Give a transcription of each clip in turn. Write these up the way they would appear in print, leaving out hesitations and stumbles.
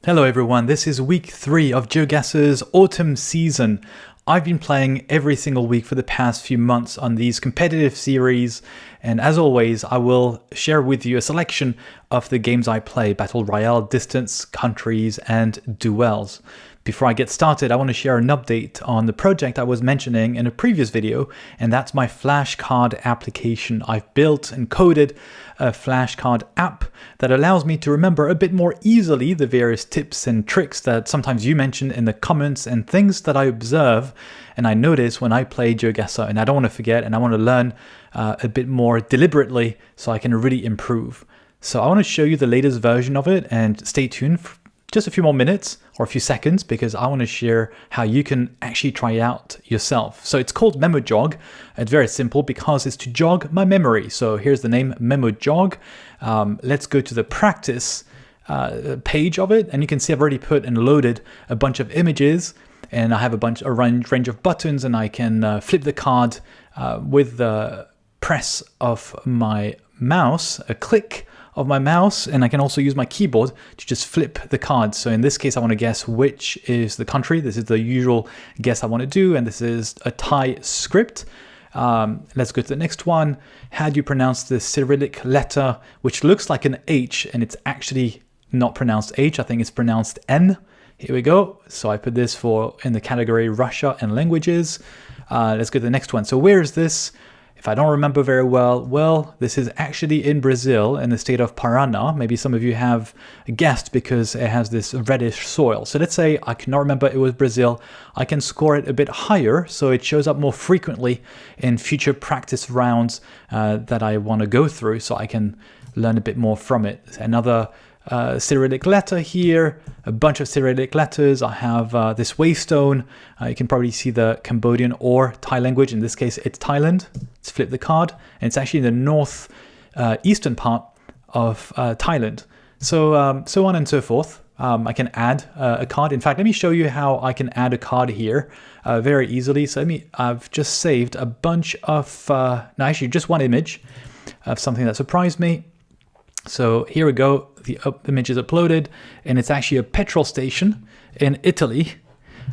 Hello everyone, this is week 3 of GeoGuessr's autumn season. I've been playing every single week for the past few months on these competitive series, and as always I will share with you a selection of the games I play: Battle Royale, Distance, Countries and Duels. Before I get started, I want to share an update on the project I was mentioning in a previous video, and that's my flashcard application. I've built and coded a flashcard app that allows me to remember a bit more easily the various tips and tricks that sometimes you mention in the comments and things that I observe and I notice when I play GeoGuessr, and I don't want to forget, and I want to learn a bit more deliberately so I can really improve. So I want to show you the latest version of it, and stay tuned for just a few more minutes or a few seconds because I want to share how you can actually try it out yourself. So it's called Memo Jog. It's very simple because it's to jog my memory. So here's the name, Memo Jog. Let's go to the practice page of it, and you can see I've already put and loaded a bunch of images, and I have a range of buttons, and I can flip the card with the press of my mouse, a click of my mouse, and I can also use my keyboard to just flip the cards. So in this case I want to guess which is the country. This is the usual guess I want to do, and this is a Thai script. Let's go to the next one. How do you pronounce the Cyrillic letter which looks like an H and it's actually not pronounced H? I think it's pronounced N. Here we go. So I put this in the category Russia and languages. Let's go to the next one. So where is this? If I don't remember very well, this is actually in Brazil, in the state of Paraná. Maybe some of you have guessed because it has this reddish soil. So let's say I cannot remember it was Brazil. I can score it a bit higher so it shows up more frequently in future practice rounds that I want to go through, so I can learn a bit more from it. Another Cyrillic letter here, a bunch of Cyrillic letters. I have this wavestone. You can probably see the Cambodian or Thai language. In this case, it's Thailand. Let's flip the card, and it's actually in the north eastern part of Thailand. So so on and so forth. I can add a card. In fact, let me show you how I can add a card here very easily. So I've just saved a bunch of, no, actually just one image of something that surprised me. So here we go, the image is uploaded, and it's actually a petrol station in Italy.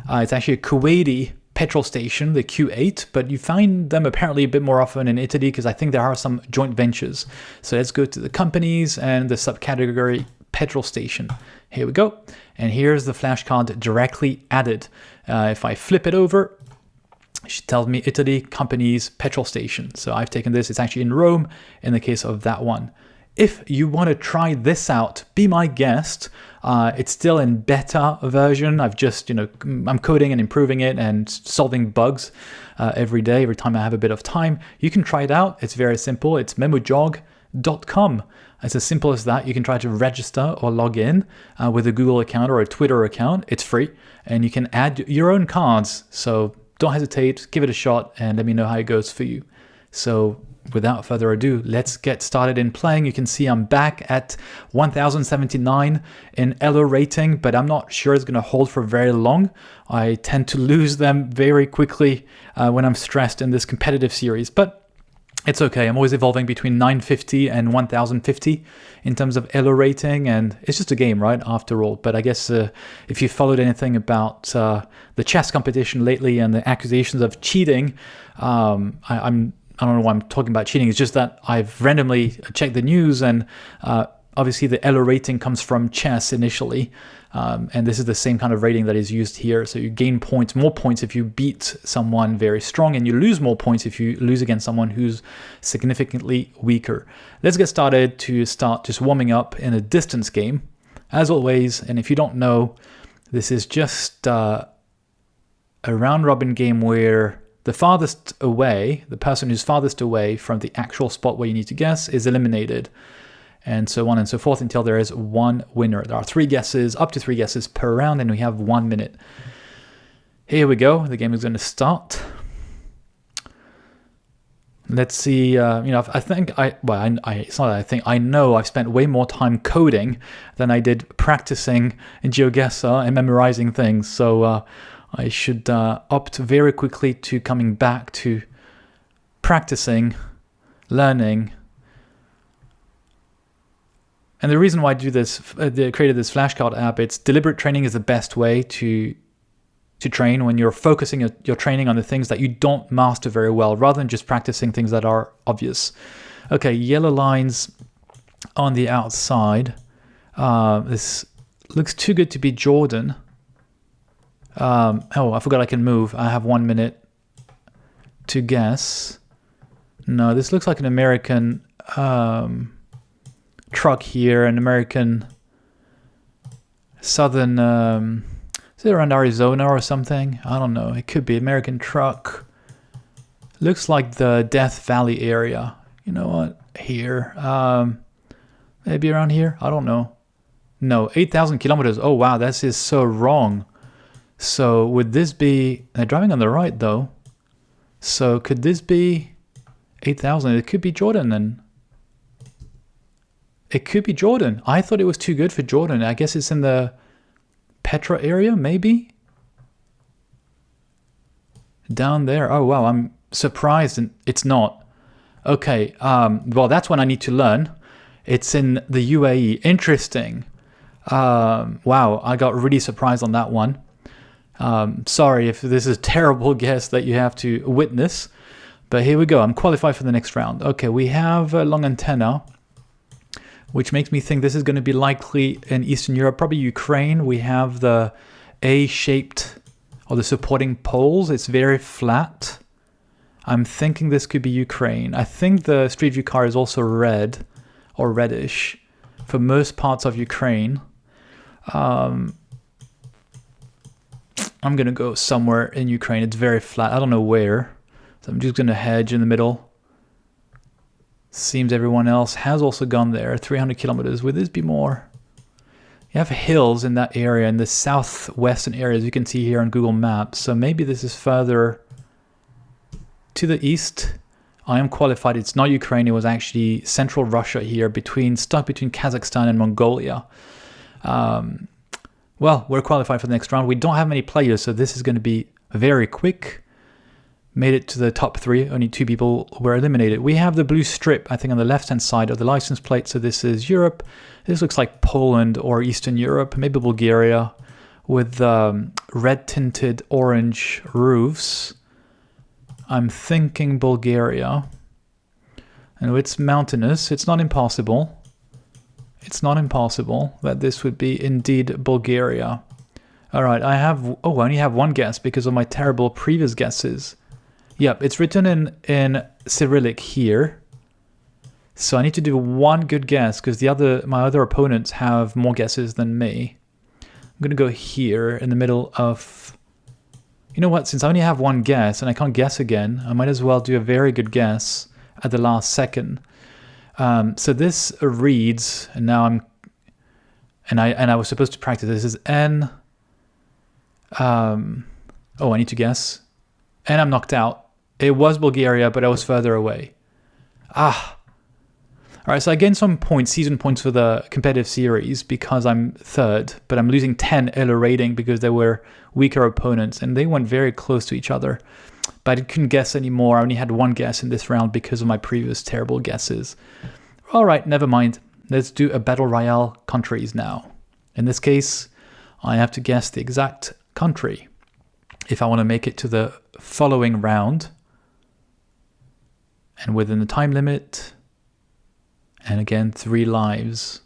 It's actually a Kuwaiti petrol station, the Q8, but you find them apparently a bit more often in Italy because I think there are some joint ventures. So let's go to the companies and the subcategory petrol station. Here we go, and here's the flashcard directly added. If I flip it over, she tells me Italy, companies, petrol station. So I've taken this, it's actually in Rome in the case of that one. If you want to try this out, be my guest. It's still in beta version. I've just, I'm coding and improving it and solving bugs every day, every time I have a bit of time. You can try it out. It's very simple. It's memojog.com. It's as simple as that. You can try to register or log in with a Google account or a Twitter account. It's free, and you can add your own cards. So don't hesitate, give it a shot, and let me know how it goes for you. So without further ado, let's get started in playing. You can see I'm back at 1079 in Elo rating, but I'm not sure it's going to hold for very long. I tend to lose them very quickly when I'm stressed in this competitive series, but it's okay. I'm always evolving between 950 and 1050 in terms of Elo rating, and it's just a game, right, after all. But I guess if you followed anything about the chess competition lately and the accusations of cheating, I don't know why I'm talking about cheating. It's just that I've randomly checked the news, and obviously the Elo rating comes from chess initially, and this is the same kind of rating that is used here. So you gain points, more points if you beat someone very strong, and you lose more points if you lose against someone who's significantly weaker. Let's get started to start just warming up in a distance game, as always. And if you don't know, this is just a round-robin game where the farthest away, the person who's farthest away from the actual spot where you need to guess is eliminated, and so on and so forth until there is one winner. There are 3 guesses, up to 3 guesses per round, and we have 1 minute. Here we go. The game is going to start. Let's see. I think it's not that I think, I know I've spent way more time coding than I did practicing in GeoGuessr and memorizing things. So I should opt very quickly to coming back to practicing, learning, And the reason why I do this, they created this flashcard app, it's deliberate training is the best way to train when you're focusing your training on the things that you don't master very well, rather than just practicing things that are obvious. Okay, yellow lines on the outside. This looks too good to be Jordan. Oh, I forgot I can move. I have 1 minute to guess. No, this looks like an American truck here, an American southern, is it around Arizona or something? I don't know. It could be American truck. Looks like the Death Valley area. You know what? Here. Maybe around here? I don't know. No, 8,000 kilometers. Oh, wow. This is so wrong. So would this be... They're driving on the right, though. So could this be 8,000? It could be Jordan, then. It could be Jordan. I thought it was too good for Jordan. I guess it's in the Petra area, maybe? Down there. Oh, wow. I'm surprised and it's not. Okay. Well, that's one I need to learn. It's in the UAE. Interesting. Wow. I got really surprised on that one. Sorry if this is a terrible guess that you have to witness. But here we go. I'm qualified for the next round. Okay. We have a long antenna, which makes me think this is going to be likely in Eastern Europe, probably Ukraine. We have the A-shaped, or the supporting poles. It's very flat. I'm thinking this could be Ukraine. I think the Street View car is also red, or reddish, for most parts of Ukraine. I'm going to go somewhere in Ukraine. It's very flat. I don't know where. So I'm just going to hedge in the middle. Seems everyone else has also gone there. 300 kilometers. Would this be more? You have hills in that area, in the southwestern areas you can see here on Google Maps. So maybe this is further to the east. I am qualified. It's not Ukraine. It was actually central Russia here, stuck between Kazakhstan and Mongolia. Well, we're qualified for the next round. We don't have many players, so this is going to be very quick. Made it to the top 3. Only 2 people were eliminated. We have the blue strip, I think, on the left-hand side of the license plate. So this is Europe. This looks like Poland or Eastern Europe, maybe Bulgaria, with red-tinted orange roofs. I'm thinking Bulgaria. And it's mountainous. It's not impossible. It's not impossible that this would be indeed Bulgaria. All right, I only have one guess because of my terrible previous guesses. Yep, it's written in Cyrillic here. So I need to do one good guess because my other opponents have more guesses than me. I'm going to go here in the middle of... You know what? Since I only have one guess and I can't guess again, I might as well do a very good guess at the last second. So this reads, and now I was supposed to practice. This is N. I need to guess. And I'm knocked out. It was Bulgaria, but I was further away. All right, so I gained some points, season points for the competitive series because I'm third, but I'm losing 10 ELO rating because there were weaker opponents, and they went very close to each other. But I couldn't guess anymore. I only had one guess in this round because of my previous terrible guesses. All right, never mind. Let's do a Battle Royale countries now. In this case, I have to guess the exact country if I want to make it to the following round. And within the time limit. And again, 3 lives.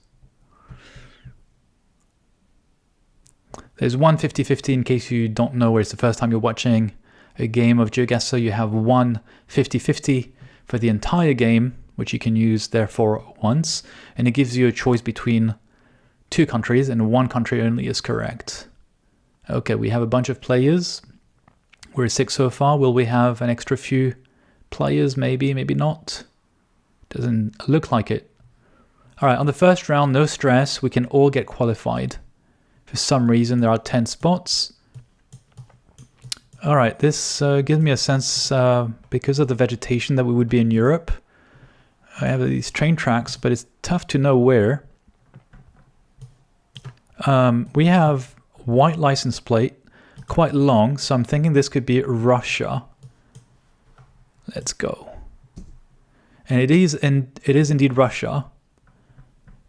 There's one 50-50 in case you don't know, where it's the first time you're watching a game of GeoGuessr. You have one 50-50 for the entire game, which you can use therefore once. And it gives you a choice between 2 countries, and one country only is correct. Okay, we have a bunch of players. We're 6 so far. Will we have an extra few players? Maybe, maybe not. Doesn't look like it. All right, on the first round, no stress. We can all get qualified. For some reason, there are 10 spots. All right, this gives me a sense, because of the vegetation, that we would be in Europe. I have these train tracks, but it's tough to know where. We have white license plate, quite long, so I'm thinking this could be Russia. Let's go. And it is indeed Russia.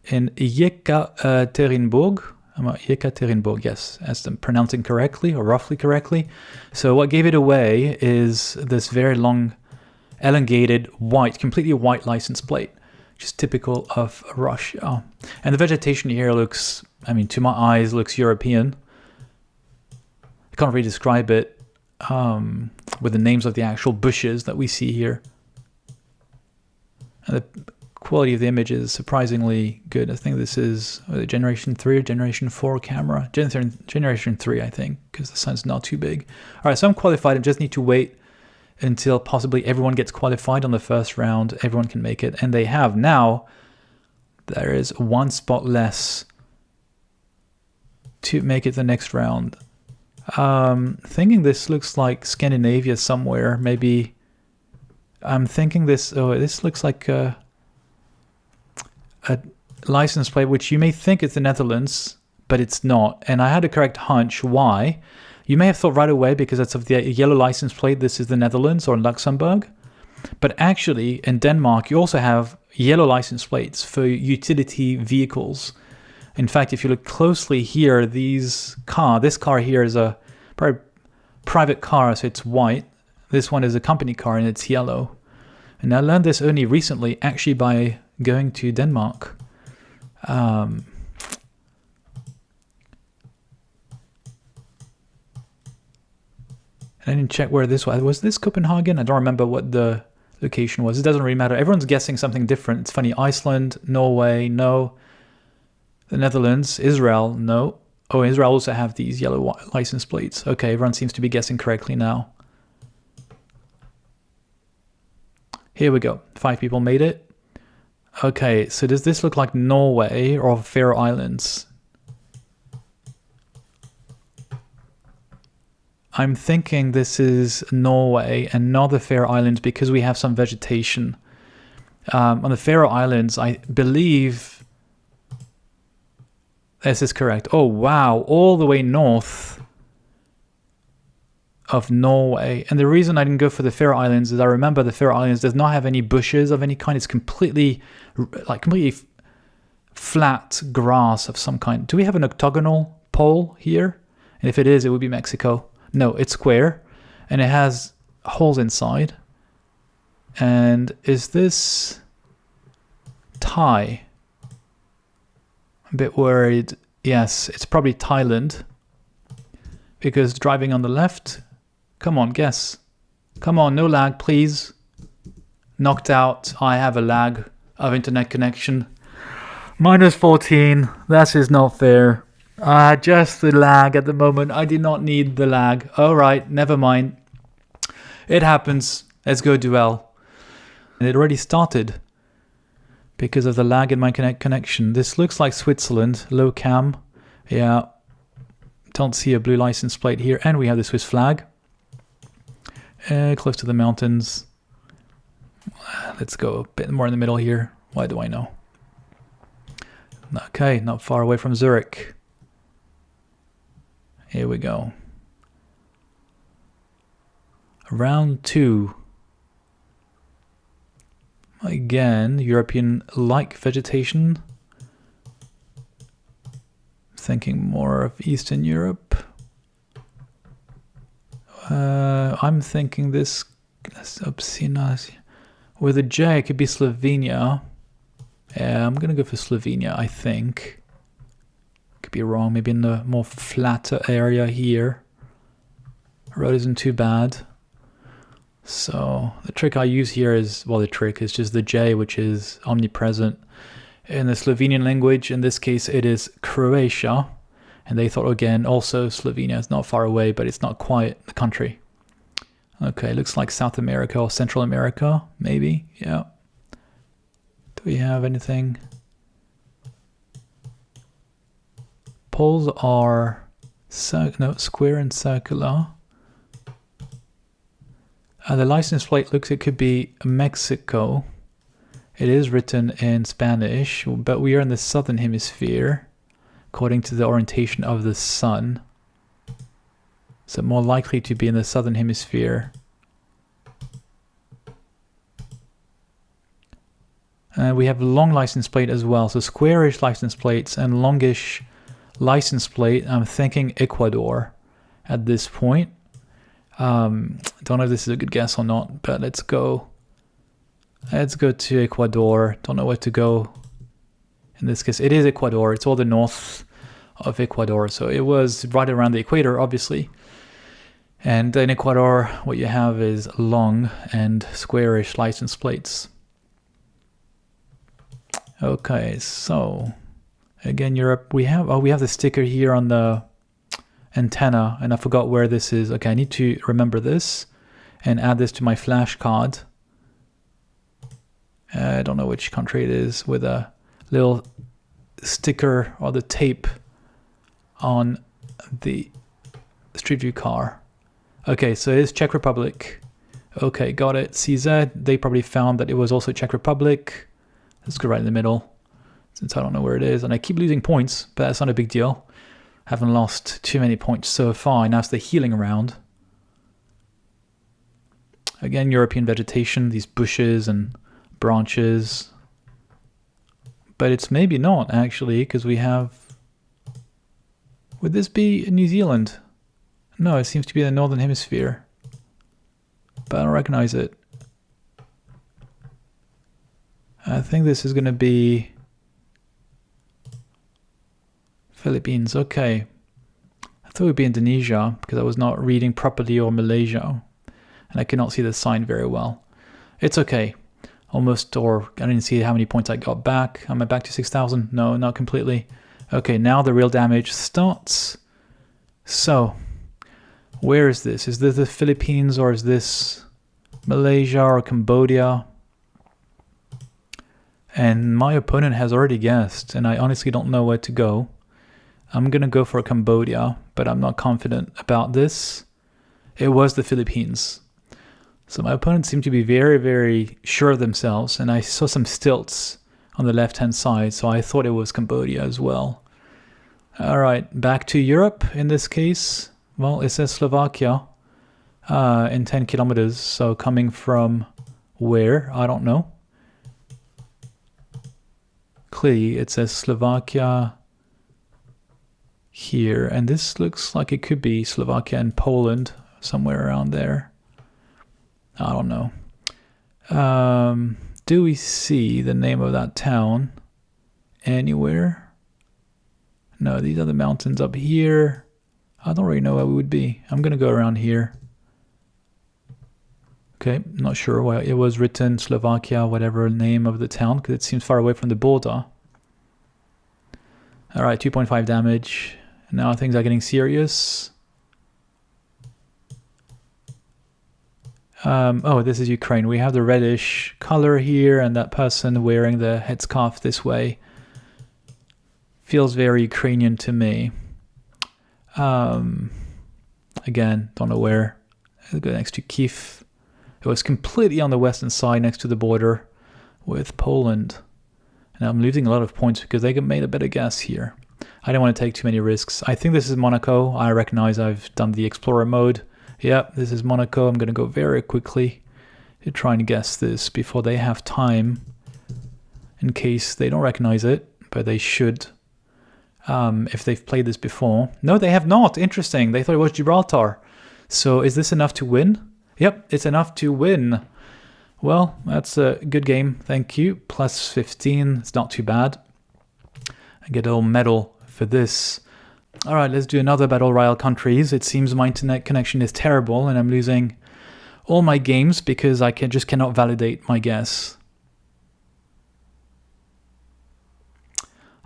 in Yekaterinburg. Yekaterinburg, yes, as I'm pronouncing correctly or roughly correctly. So what gave it away is this very long, elongated, white, completely white license plate, which is typical of Russia. And the vegetation here looks, I mean, to my eyes, looks European. I can't really describe it with the names of the actual bushes that we see here. And the quality of the image is surprisingly good. I think this is generation 3 or generation 4 camera. Generation 3, I think, because the sun's not too big. All right, so I'm qualified. I just need to wait until possibly everyone gets qualified on the first round. Everyone can make it, and they have now. There is one spot less to make it the next round. Thinking this looks like Scandinavia somewhere. Maybe I'm thinking this. Oh, this looks like a license plate, which you may think is the Netherlands, but it's not. And I had a correct hunch. Why? You may have thought right away, because it's of the yellow license plate, this is the Netherlands or Luxembourg. But actually, in Denmark, you also have yellow license plates for utility vehicles. In fact, if you look closely here, this car here is a private car, so it's white. This one is a company car, and it's yellow. And I learned this only recently, actually by going to Denmark. I didn't check where this was. Was this Copenhagen? I don't remember what the location was. It doesn't really matter. Everyone's guessing something different. It's funny. Iceland, Norway, no. The Netherlands, Israel, no. Oh, Israel also have these yellow license plates. Okay, everyone seems to be guessing correctly now. Here we go. 5 people made it. Okay, so does this look like Norway or Faroe Islands? I'm thinking this is Norway and not the Faroe Islands, because we have some vegetation. On the Faroe Islands, I believe this is correct. Oh, wow. All the way north of Norway. And the reason I didn't go for the Faroe Islands is I remember the Faroe Islands does not have any bushes of any kind. It's completely flat grass of some kind. Do we have an octagonal pole here? And if it is, it would be Mexico. No, it's square, and it has holes inside. And is this Thai? I'm a bit worried. Yes, it's probably Thailand, because driving on the left. Come on, guess. Come on, no lag, please. Knocked out. I have a lag of internet connection. -14. That is not fair. Just the lag at the moment. I did not need the lag. All right, never mind. It happens. Let's go Duel. And it already started because of the lag in my connection. This looks like Switzerland. Low cam. Yeah. Don't see a blue license plate here. And we have the Swiss flag. Close to the mountains. Let's go a bit more in the middle here. Why do I know? Okay, not far away from Zurich. Here we go. Round 2. Again, European-like vegetation. Thinking more of Eastern Europe. I'm thinking this with a J, it could be Slovenia. Yeah, I'm gonna go for Slovenia, I think. Could be wrong, maybe in the more flatter area here. Road isn't too bad. So the trick I use here is, well, the trick is just the J, which is omnipresent in the Slovenian language. In this case, it is Croatia. And they thought, again, also Slovenia is not far away, but it's not quite the country. Okay, looks like South America or Central America, maybe. Yeah. Do we have anything? Poles are square and circular. The license plate looks, it could be Mexico. It is written in Spanish, but we are in the southern hemisphere, according to the orientation of the sun. So more likely to be in the southern hemisphere. We have a long license plate as well. So squarish license plates and longish license plate. I'm thinking Ecuador at this point. Don't know if this is a good guess or not, but let's go. Let's go to Ecuador. Don't know where to go. In this case, it is Ecuador. It's all the north of Ecuador. So it was right around the equator, obviously. And in Ecuador, what you have is long and squarish license plates. Okay, so again, Europe, we have the sticker here on the antenna, and I forgot where this is. Okay, I need to remember this and add this to my flashcard. I don't know which country it is, with a little sticker or the tape on the Street View car. Okay, so it is Czech Republic. Okay, got it. CZ, they probably found that it was also Czech Republic. Let's go right in the middle, since I don't know where it is. And I keep losing points, but that's not a big deal. Haven't lost too many points so far. Now it's the healing round. Again, European vegetation, these bushes and branches. But it's maybe not, actually, because we have... Would this be New Zealand? No, it seems to be the Northern Hemisphere. But I don't recognize it. I think this is going to be Philippines. Okay. I thought it would be Indonesia because I was not reading properly, or Malaysia. And I could not see the sign very well. It's okay. Almost, or I didn't see how many points I got back. Am I back to 6,000? No, not completely. Okay, now the real damage starts. So, where is this? Is this the Philippines, or is this Malaysia or Cambodia? And my opponent has already guessed, and I honestly don't know where to go. I'm going to go for Cambodia, but I'm not confident about this. It was the Philippines. So my opponent seemed to be very, very sure of themselves, and I saw some stilts on the left-hand side, so I thought it was Cambodia as well. All right, back to Europe in this case. Well, it says Slovakia in 10 kilometers, so coming from where? I don't know. Clearly, it says Slovakia here, and this looks like it could be Slovakia and Poland, somewhere around there. I don't know. Do we see the name of that town anywhere? No, these are the mountains up here. I don't really know where we would be. I'm going to go around here. Okay, not sure why it was written Slovakia, whatever name of the town, because it seems far away from the border. Alright, 2.5 damage. Now things are getting serious. Oh, this is Ukraine. We have the reddish color here, and that person wearing the headscarf this way feels very Ukrainian to me. Again, don't know where. I'll go next to Kiev. It was completely on the western side next to the border with Poland. And I'm losing a lot of points because they made a better guess here. I don't want to take too many risks. I think this is Monaco. I recognize I've done the Explorer mode. Yep, this is Monaco. I'm going to go very quickly to try and guess this before they have time, in case they don't recognize it, but they should if they've played this before. No, they have not. Interesting. They thought it was Gibraltar. So is this enough to win? Yep, it's enough to win. Well, that's a good game. Thank you. Plus 15. It's not too bad. I get a little medal for this. All right, let's do another Battle Royale countries. It seems my internet connection is terrible and I'm losing all my games because I just cannot validate my guess.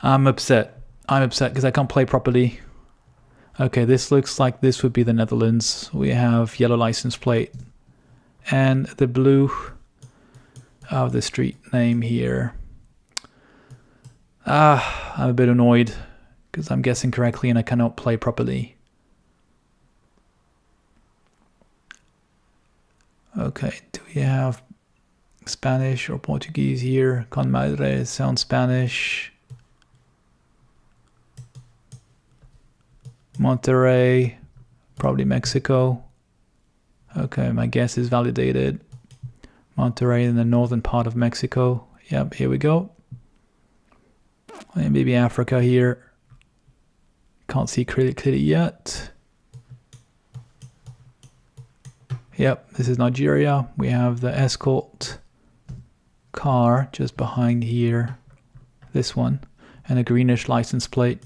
I'm upset. I'm upset because I can't play properly. Okay, this looks like this would be the Netherlands. We have yellow license plate and the blue of the street name here. I'm a bit annoyed because I'm guessing correctly and I cannot play properly. Okay, do we have Spanish or Portuguese here? Con madre sounds Spanish. Monterrey, probably Mexico. Okay, my guess is validated. Monterrey in the northern part of Mexico. Yep, here we go. And maybe Africa here. Can't see clearly yet. Yep, this is Nigeria. We have the escort car just behind here. This one. And a greenish license plate.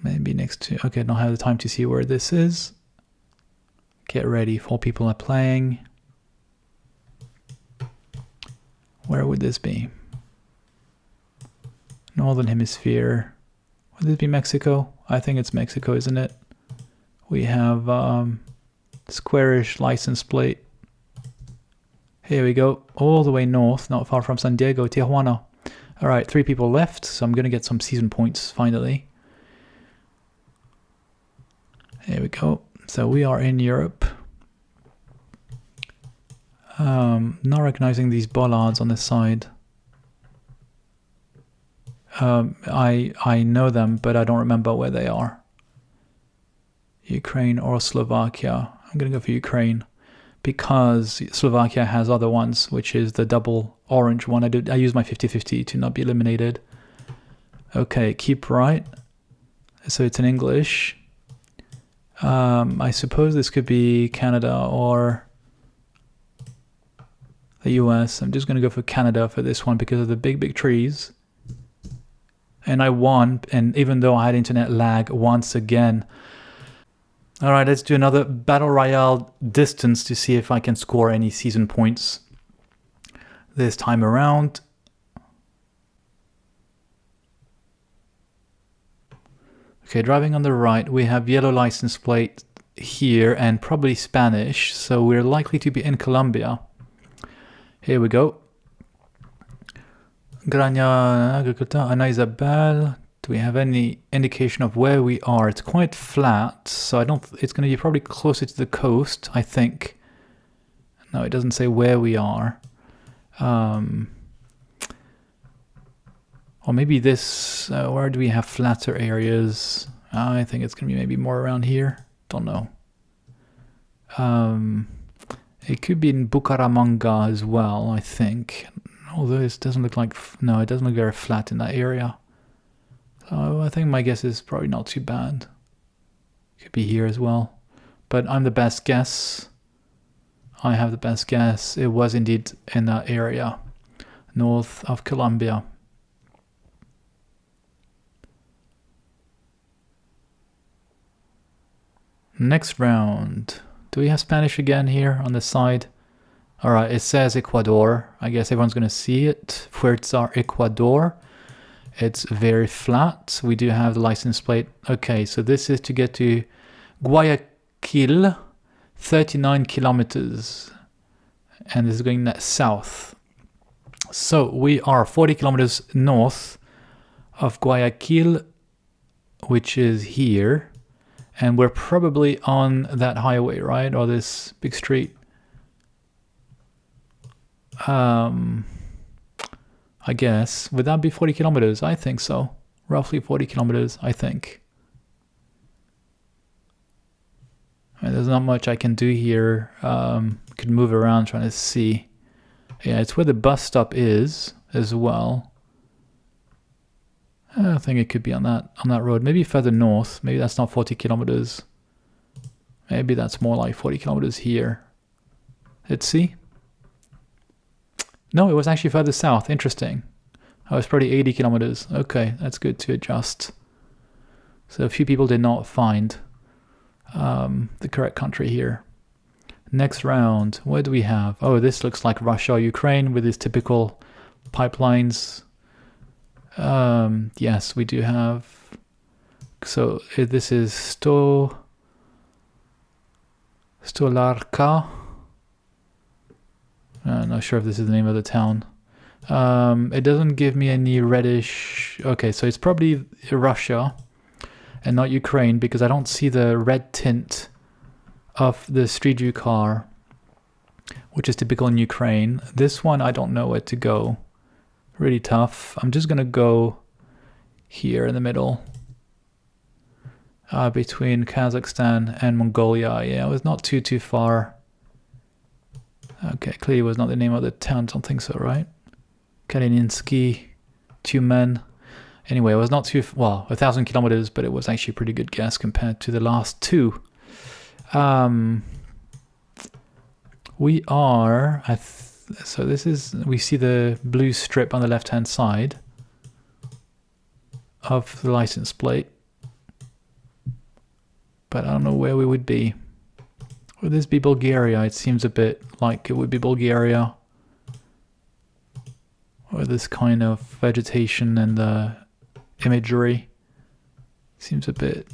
Maybe next to... Okay, don't have the time to see where this is. Get ready. 4 people are playing. Where would this be? Northern Hemisphere. Would this be Mexico? I think it's Mexico, isn't it? We have squarish license plate. Here we go. All the way north, not far from San Diego, Tijuana. All right, 3 people left, so I'm going to get some season points finally. Here we go. So we are in Europe. Not recognizing these bollards on this side. I know them, but I don't remember where they are. Ukraine or Slovakia. I'm going to go for Ukraine because Slovakia has other ones, which is the double orange one. I use my 50-50 to not be eliminated. Okay, keep right. So it's in English. I suppose this could be Canada or the US. I'm just going to go for Canada for this one because of the big trees. And I won, and even though I had internet lag once again. All right, let's do another Battle Royale distance to see if I can score any season points this time around. Okay, driving on the right, we have yellow license plate here and probably Spanish, so we're likely to be in Colombia. Here we go. Grania Agricultura, Ana Isabel. Do we have any indication of where we are? It's quite flat, so it's going to be probably closer to the coast, I think. No, it doesn't say where we are. Or maybe this, where do we have flatter areas? I think it's going to be maybe more around here. Don't know. It could be in Bucaramanga as well, I think. Although it doesn't look like... No, it doesn't look very flat in that area. So I think my guess is probably not too bad. Could be here as well. But I'm the best guess. I have the best guess. It was indeed in that area. North of Colombia. Next round. Do we have Spanish again here on the side? All right, it says Ecuador. I guess everyone's going to see it. Fuerza Ecuador. It's very flat. We do have the license plate. Okay, so this is to get to Guayaquil, 39 kilometers. And this is going south. So we are 40 kilometers north of Guayaquil, which is here. And we're probably on that highway, right? Or this big street. I guess. Would that be 40 kilometers? I think so. Roughly 40 kilometers, I think. And there's not much I can do here. Could move around trying to see. Yeah, it's where the bus stop is as well. I think it could be on that road. Maybe further north. Maybe that's not 40 kilometers. Maybe that's more like 40 kilometers here. Let's see. No, it was actually further south. Interesting. Oh, it's probably 80 kilometers. Okay, that's good to adjust. So a few people did not find the correct country here. Next round, what do we have? Oh, this looks like Russia or Ukraine with its typical pipelines. Yes, we do have. So this is Stolarka. I'm not sure if this is the name of the town. It doesn't give me any reddish. Okay, so it's probably Russia and not Ukraine because I don't see the red tint of the Street View car, which is typical in Ukraine. This one, I don't know where to go. Really tough. I'm just going to go here in the middle. Between Kazakhstan and Mongolia. Yeah, it was not too far. Okay, clearly was not the name of the town. Don't think so, right? Kalininski, 2 men. Anyway, it was not too, well, 1,000 kilometers, but it was actually a pretty good guess compared to the last 2. We are, so this is, we see the blue strip on the left-hand side of the license plate. But I don't know where we would be. Would this be Bulgaria? It seems a bit like it would be Bulgaria. Or this kind of vegetation and the imagery. Seems a bit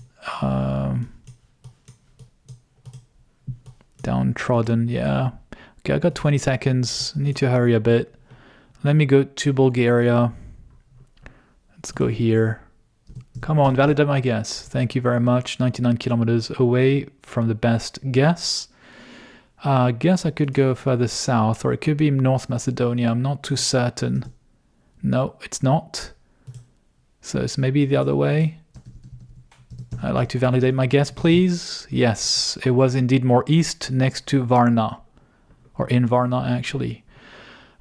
downtrodden, yeah. Okay, I got 20 seconds. Need to hurry a bit. Let me go to Bulgaria. Let's go here. Come on, validate my guess. Thank you very much. 99 kilometers away from the best guess. I guess I could go further south, or it could be North Macedonia. I'm not too certain. No, it's not. So it's maybe the other way. I'd like to validate my guess, please. Yes, it was indeed more east, next to Varna. Or in Varna, actually.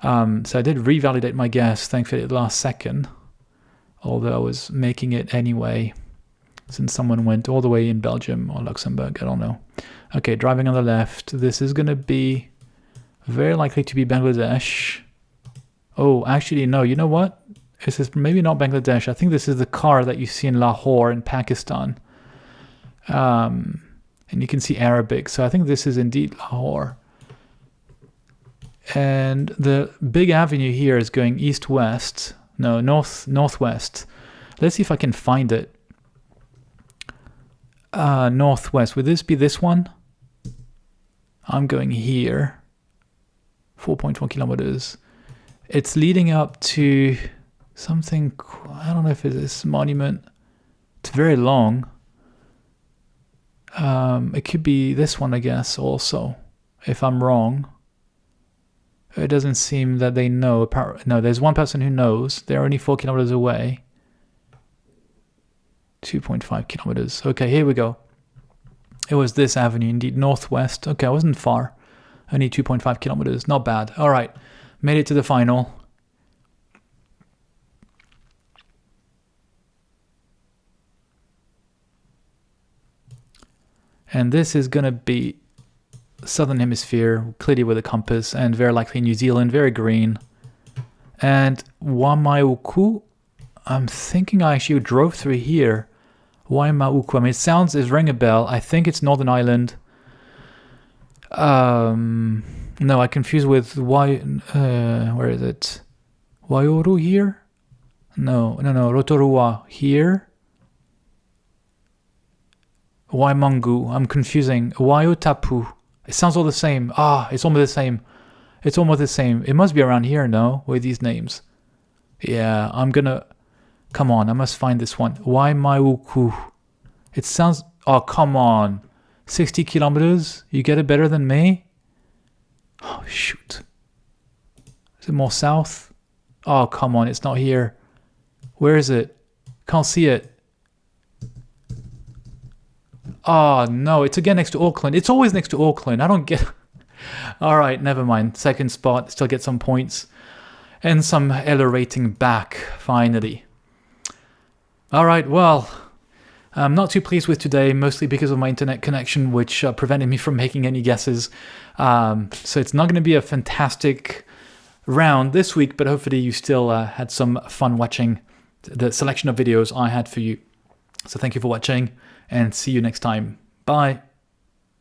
So I did revalidate my guess, thankfully at the last second. Although I was making it anyway, since someone went all the way in Belgium or Luxembourg, I don't know. Okay, driving on the left. This is going to be very likely to be Bangladesh. Oh, actually, no, you know what? This is maybe not Bangladesh. I think this is the car that you see in Lahore in Pakistan. And you can see Arabic, so I think this is indeed Lahore. And the big avenue here is going east-west. No, northwest. Let's see if I can find it. Northwest. Would this be this one? I'm going here. 4.4 kilometers. It's leading up to something. I don't know if it's this monument. It's very long. It could be this one, I guess, also. If I'm wrong. It doesn't seem that they know. No, there's one person who knows. They're only 4 kilometers away. 2.5 kilometers. Okay, here we go. It was this avenue, indeed, northwest. Okay, I wasn't far. Only 2.5 kilometers. Not bad. All right, made it to the final. And this is going to be Southern Hemisphere, clearly with a compass, and very likely New Zealand, very green. And Waimaoku, I'm thinking I actually drove through here. Waimaoku, I mean, it ring a bell. I think it's Northern Ireland. No, I confuse with where is it? Waiuru here? No, Rotorua here. Waimangu, I'm confusing. Waiutapu. It sounds all the same. It's almost the same. It's almost the same. It must be around here, no? With these names. Yeah, I'm gonna... Come on, I must find this one. Waimaoku. It sounds... Oh, come on. 60 kilometers? You get it better than me? Oh, shoot. Is it more south? Oh, come on, it's not here. Where is it? Can't see it. Oh, no, it's again next to Auckland. It's always next to Auckland. I don't get... All right, never mind. Second spot, still get some points. And some Elo rating back, finally. All right, well, I'm not too pleased with today, mostly because of my internet connection, which prevented me from making any guesses. So it's not going to be a fantastic round this week, but hopefully you still had some fun watching the selection of videos I had for you. So thank you for watching, and see you next time. Bye.